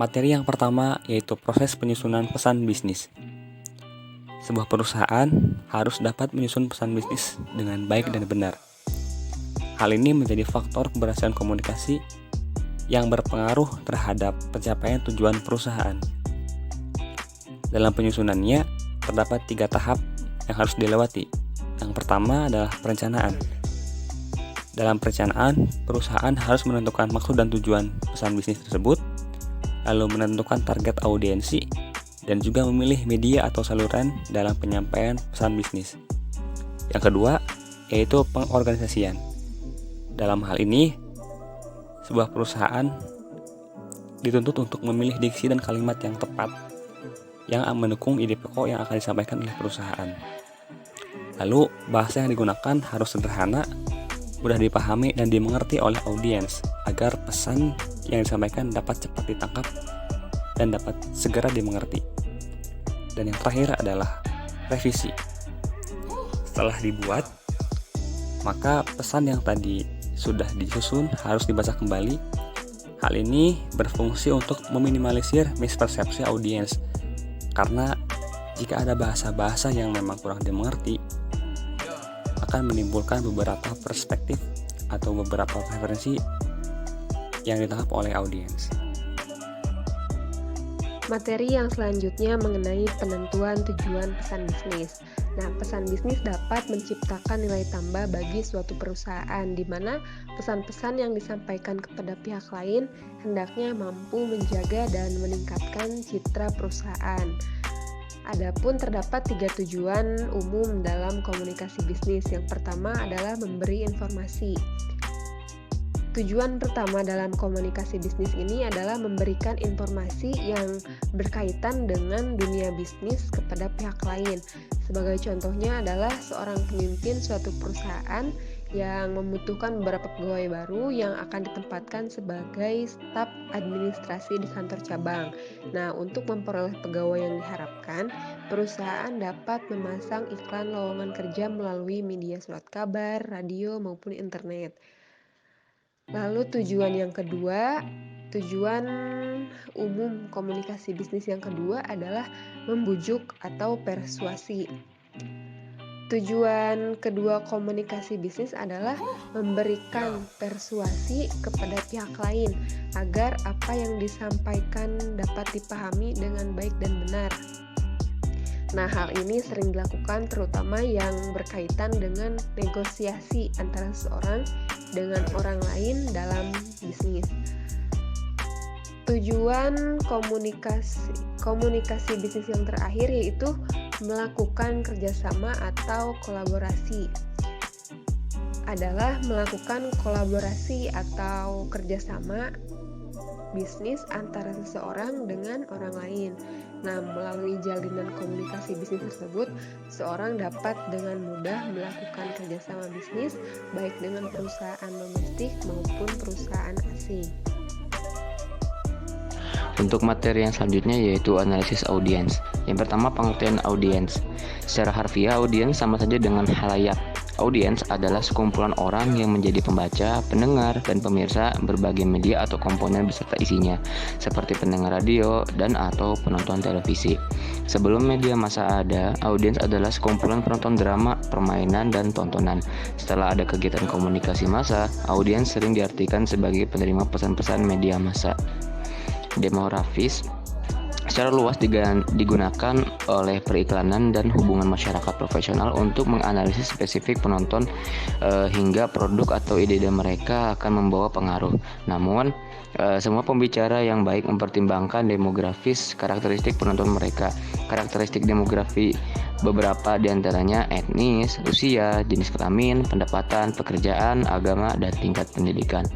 Materi yang pertama yaitu proses penyusunan pesan bisnis. Sebuah perusahaan harus dapat menyusun pesan bisnis dengan baik dan benar. Hal ini menjadi faktor keberhasilan komunikasi yang berpengaruh terhadap pencapaian tujuan perusahaan. Dalam penyusunannya, terdapat 3 tahap yang harus dilewati. Yang pertama adalah perencanaan. Dalam perencanaan, perusahaan harus menentukan maksud dan tujuan pesan bisnis tersebut, lalu menentukan target audiensi, dan juga memilih media atau saluran dalam penyampaian pesan bisnis. Yang kedua, yaitu pengorganisasian. Dalam hal ini, sebuah perusahaan dituntut untuk memilih diksi dan kalimat yang tepat yang mendukung ide pokok yang akan disampaikan oleh perusahaan. Lalu, bahasa yang digunakan harus sederhana, mudah dipahami dan dimengerti oleh audiens agar pesan yang disampaikan dapat cepat ditangkap dan dapat segera dimengerti. Dan yang terakhir adalah revisi. Setelah dibuat, maka pesan yang tadi sudah disusun harus dibaca kembali. Hal ini berfungsi untuk meminimalisir mispersepsi audiens, karena jika ada bahasa-bahasa yang memang kurang dimengerti, akan menimbulkan beberapa perspektif atau beberapa preferensi yang ditangkap oleh audiens. Materi yang selanjutnya mengenai penentuan tujuan pesan bisnis. Nah, pesan bisnis dapat menciptakan nilai tambah bagi suatu perusahaan, di mana pesan-pesan yang disampaikan kepada pihak lain hendaknya mampu menjaga dan meningkatkan citra perusahaan. Adapun terdapat 3 tujuan umum dalam komunikasi bisnis. Yang pertama adalah memberi informasi. Tujuan pertama dalam komunikasi bisnis ini adalah memberikan informasi yang berkaitan dengan dunia bisnis kepada pihak lain. Sebagai contohnya adalah seorang pemimpin suatu perusahaan yang membutuhkan beberapa pegawai baru yang akan ditempatkan sebagai staf administrasi di kantor cabang. Nah, untuk memperoleh pegawai yang diharapkan, perusahaan dapat memasang iklan lowongan kerja melalui media surat kabar, radio, maupun internet. Lalu tujuan umum komunikasi bisnis yang kedua adalah membujuk atau persuasi. Tujuan kedua komunikasi bisnis adalah memberikan persuasi kepada pihak lain agar apa yang disampaikan dapat dipahami dengan baik dan benar. Nah, hal ini sering dilakukan terutama yang berkaitan dengan negosiasi antara seseorang dengan orang lain dalam bisnis. Tujuan komunikasi bisnis yang terakhir yaitu melakukan kerjasama atau kolaborasi. Adalah melakukan kolaborasi atau kerjasama bisnis antara seseorang dengan orang lain. Nah, melalui jalinan komunikasi bisnis tersebut, seorang dapat dengan mudah melakukan kerjasama bisnis baik dengan perusahaan domestik maupun perusahaan asing. Untuk materi yang selanjutnya yaitu analisis audiens. Yang pertama, pengertian audiens. Secara harfiah, audiens sama saja dengan halayak. Audiens adalah sekumpulan orang yang menjadi pembaca, pendengar, dan pemirsa berbagai media atau komponen beserta isinya, seperti pendengar radio dan atau penonton televisi. Sebelum media massa ada, audiens adalah sekumpulan penonton drama, permainan, dan tontonan. Setelah ada kegiatan komunikasi massa, audiens sering diartikan sebagai penerima pesan-pesan media massa. Demografis secara luas digunakan oleh periklanan dan hubungan masyarakat profesional untuk menganalisis spesifik penonton hingga produk atau ide-ide mereka akan membawa pengaruh. Namun, semua pembicara yang baik mempertimbangkan demografis karakteristik penonton mereka. Karakteristik demografi beberapa diantaranya etnis, usia, jenis kelamin, pendapatan, pekerjaan, agama, dan tingkat pendidikan.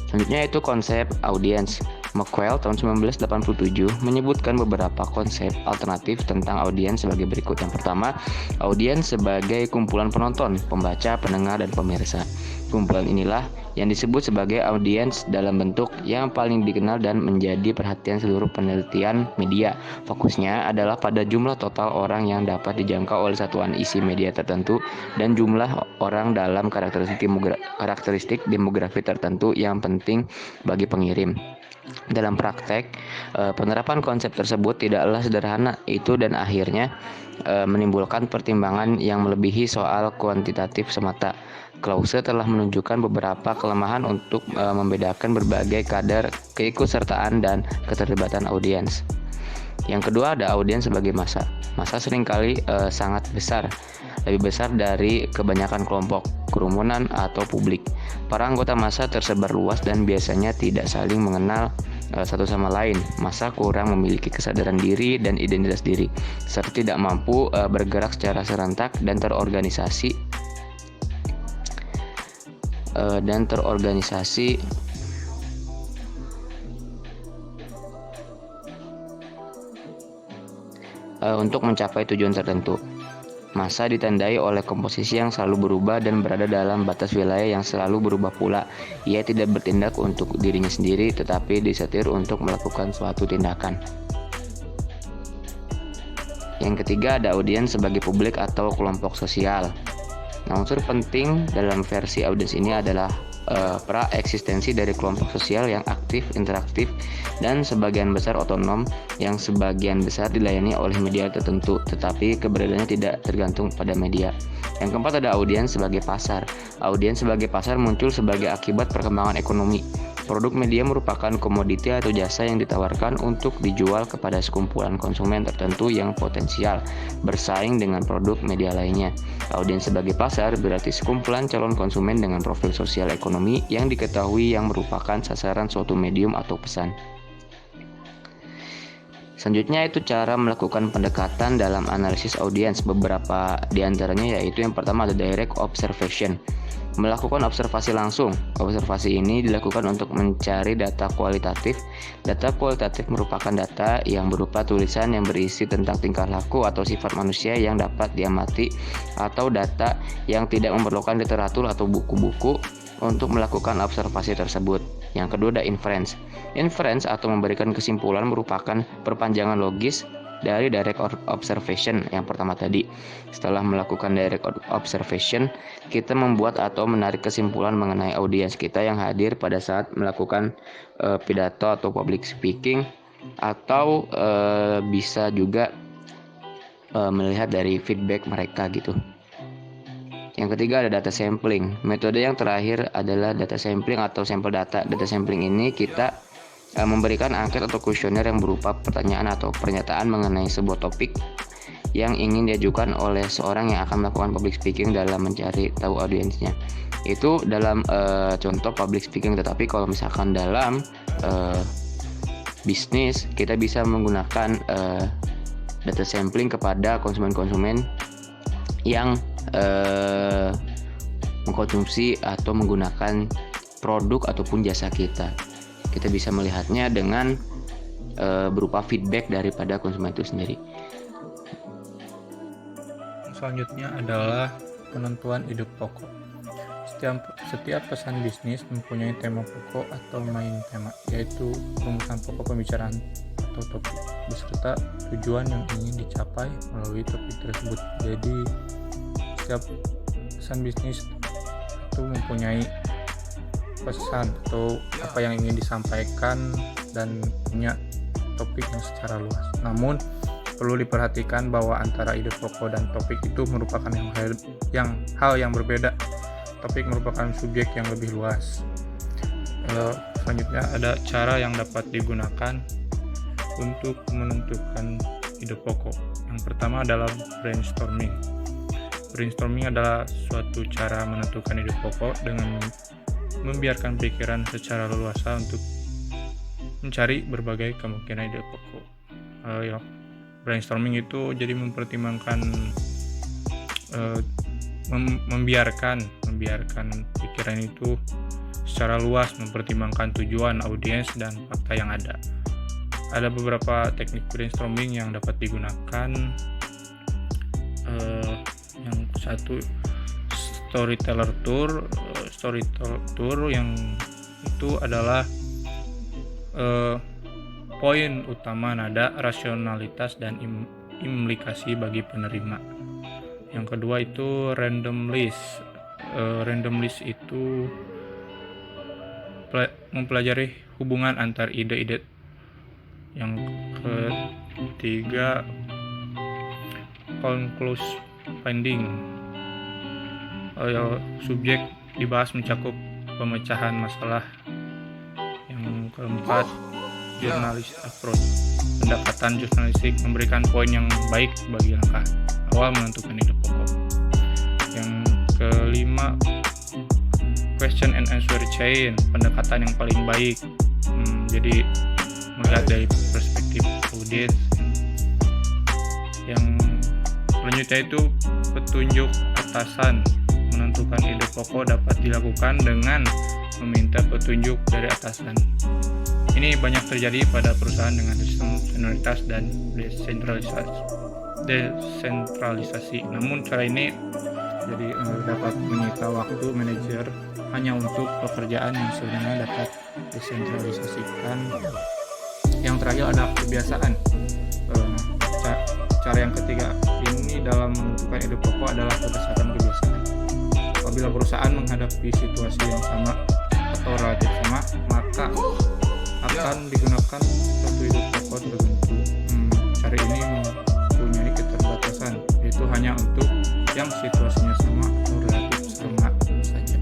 Selanjutnya itu konsep audiens. McQuell tahun 1987 menyebutkan beberapa konsep alternatif tentang audiens sebagai berikut. Yang pertama, audiens sebagai kumpulan penonton, pembaca, pendengar, dan pemirsa. Kumpulan inilah yang disebut sebagai audiens dalam bentuk yang paling dikenal dan menjadi perhatian seluruh penelitian media. Fokusnya adalah pada jumlah total orang yang dapat dijangkau oleh satuan isi media tertentu dan jumlah orang dalam karakteristik demografi tertentu yang penting bagi pengirim. Dalam praktek, penerapan konsep tersebut tidaklah sederhana itu dan akhirnya menimbulkan pertimbangan yang melebihi soal kuantitatif semata. Klause telah menunjukkan beberapa kelemahan untuk membedakan berbagai kadar keikutsertaan dan keterlibatan audiens. Yang kedua ada audiens sebagai massa. Massa seringkali sangat besar, lebih besar dari kebanyakan kelompok, kerumunan, atau publik. Para anggota massa tersebar luas dan biasanya tidak saling mengenal satu sama lain. Massa kurang memiliki kesadaran diri dan identitas diri, serta tidak mampu bergerak secara serentak dan terorganisasi untuk mencapai tujuan tertentu. Massa ditandai oleh komposisi yang selalu berubah dan berada dalam batas wilayah yang selalu berubah pula. Ia tidak bertindak untuk dirinya sendiri, tetapi disetir untuk melakukan suatu tindakan. Yang ketiga ada audiens sebagai publik atau kelompok sosial. Nah, unsur penting dalam versi audiens ini adalah pra-eksistensi dari kelompok sosial yang aktif, interaktif, dan sebagian besar otonom yang sebagian besar dilayani oleh media tertentu, tetapi keberadaannya tidak tergantung pada media. Yang keempat ada audiens sebagai pasar. Audiens sebagai pasar muncul sebagai akibat perkembangan ekonomi. Produk media merupakan komoditi atau jasa yang ditawarkan untuk dijual kepada sekumpulan konsumen tertentu yang potensial bersaing dengan produk media lainnya. Audiens sebagai pasar berarti sekumpulan calon konsumen dengan profil sosial ekonomi yang diketahui yang merupakan sasaran suatu medium atau pesan. Selanjutnya itu cara melakukan pendekatan dalam analisis audiens. Beberapa diantaranya yaitu yang pertama ada direct observation. Melakukan observasi langsung. Observasi ini dilakukan untuk mencari data kualitatif. Data kualitatif merupakan data yang berupa tulisan yang berisi tentang tingkah laku atau sifat manusia yang dapat diamati, atau data yang tidak memerlukan literatur atau buku-buku untuk melakukan observasi tersebut. Yang kedua ada inference. Inference atau memberikan kesimpulan merupakan perpanjangan logis dari direct observation yang pertama tadi. Setelah melakukan direct observation, kita membuat atau menarik kesimpulan mengenai audiens kita yang hadir pada saat melakukan pidato atau public speaking, atau bisa juga melihat dari feedback mereka gitu. Yang ketiga ada data sampling. Metode yang terakhir adalah data sampling atau sampel data. Data sampling ini kita memberikan angket atau kuesioner yang berupa pertanyaan atau pernyataan mengenai sebuah topik yang ingin diajukan oleh seorang yang akan melakukan public speaking dalam mencari tahu audiensnya. Itu dalam contoh public speaking, tetapi kalau misalkan dalam bisnis kita bisa menggunakan data sampling kepada konsumen-konsumen yang mengkonsumsi atau menggunakan produk ataupun jasa kita. Kita bisa melihatnya dengan berupa feedback daripada konsumen itu sendiri. Selanjutnya adalah penentuan ide pokok. Setiap pesan bisnis mempunyai tema pokok atau main tema, yaitu rumusan pokok pembicaraan atau topik, beserta tujuan yang ingin dicapai melalui topik tersebut. Jadi setiap pesan bisnis itu mempunyai pesan atau apa yang ingin disampaikan dan punya topik yang secara luas. Namun perlu diperhatikan bahwa antara ide pokok dan topik itu merupakan hal yang berbeda. Topik merupakan subjek yang lebih luas. Selanjutnya ada cara yang dapat digunakan untuk menentukan ide pokok. Yang pertama adalah brainstorming. Brainstorming adalah suatu cara menentukan ide pokok dengan membiarkan pikiran secara leluasa untuk mencari berbagai kemungkinan ide pokok. Brainstorming itu jadi mempertimbangkan membiarkan pikiran itu secara luas, mempertimbangkan tujuan, audiens, dan fakta yang ada. Ada beberapa teknik brainstorming yang dapat digunakan. Yang satu, storyteller tour. storyteller yang itu adalah poin utama nada, rasionalitas, dan implikasi bagi penerima. Yang kedua itu random list. Random list itu mempelajari hubungan antar ide-ide. Yang ketiga conclusive finding. Subjek dibahas mencakup pemecahan masalah. Yang keempat journalist approach. Pendekatan jurnalistik memberikan poin yang baik bagi langkah awal menentukan ide pokok. Yang kelima question and answer chain, pendekatan yang paling baik. Jadi melihat dari perspektif audiens. Yang selanjutnya itu petunjuk atasan, menentukan ide pokok dapat dilakukan dengan meminta petunjuk dari atasan. Ini banyak terjadi pada perusahaan dengan sistem senioritas dan desentralisasi. Namun cara ini jadi dapat menyita waktu manajer hanya untuk pekerjaan yang sebenarnya dapat desentralisasikan. Yang terakhir adalah kebiasaan. Cara yang ketiga ini dalam menentukan ide pokok adalah berdasarkan kebiasaan. Apabila perusahaan menghadapi situasi yang sama atau relatif sama, maka akan digunakan suatu ide pokok tertentu. Cara ini mempunyai keterbatasan, yaitu hanya untuk yang situasinya sama atau relatif sama saja.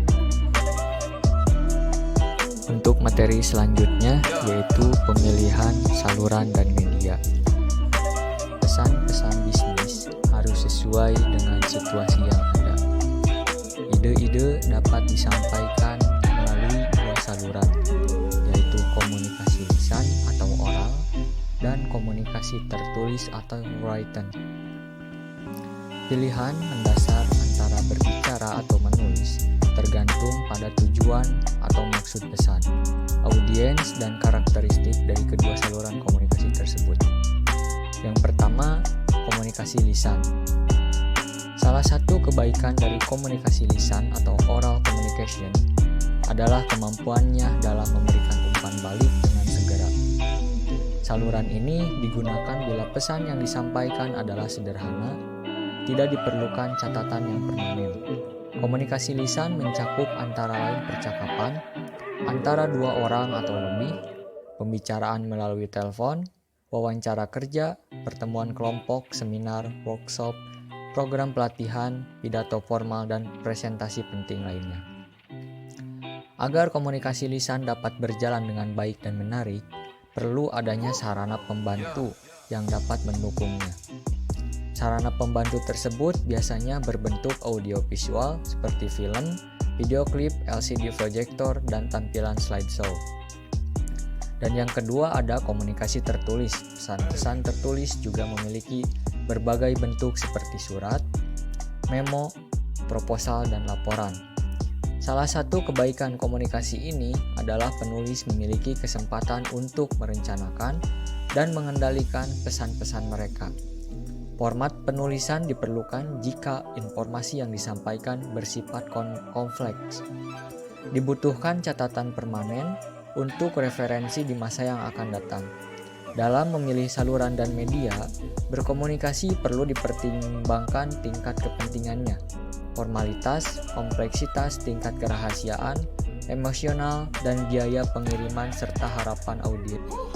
Untuk materi selanjutnya yaitu pemilihan saluran dan media. Pesan-pesan bisnis harus sesuai dengan situasi yang ada. Ide-ide dapat disampaikan melalui dua saluran, yaitu komunikasi lisan atau oral dan komunikasi tertulis atau written. Pilihan mendasar antara berbicara atau menulis tergantung pada tujuan atau maksud pesan, audiens, dan karakteristik dari kedua saluran komunikasi tersebut. Yang pertama, komunikasi lisan. Salah satu kebaikan dari komunikasi lisan atau oral communication adalah kemampuannya dalam memberikan umpan balik dengan segera. Saluran ini digunakan bila pesan yang disampaikan adalah sederhana, tidak diperlukan catatan yang permanen. Komunikasi lisan mencakup antara lain percakapan antara dua orang atau lebih, pembicaraan melalui telepon, wawancara kerja, pertemuan kelompok, seminar, workshop, program pelatihan, pidato formal, dan presentasi penting lainnya. Agar komunikasi lisan dapat berjalan dengan baik dan menarik, perlu adanya sarana pembantu yang dapat mendukungnya. Sarana pembantu tersebut biasanya berbentuk audiovisual seperti film, video klip, LCD projector, dan tampilan slideshow. Dan yang kedua ada komunikasi tertulis. Pesan-pesan tertulis juga memiliki berbagai bentuk seperti surat, memo, proposal, dan laporan. Salah satu kebaikan komunikasi ini adalah penulis memiliki kesempatan untuk merencanakan dan mengendalikan pesan-pesan mereka. Format penulisan diperlukan jika informasi yang disampaikan bersifat kompleks. Dibutuhkan catatan permanen untuk referensi di masa yang akan datang. Dalam memilih saluran dan media, berkomunikasi perlu dipertimbangkan tingkat kepentingannya, formalitas, kompleksitas, tingkat kerahasiaan, emosional, dan biaya pengiriman serta harapan audiens.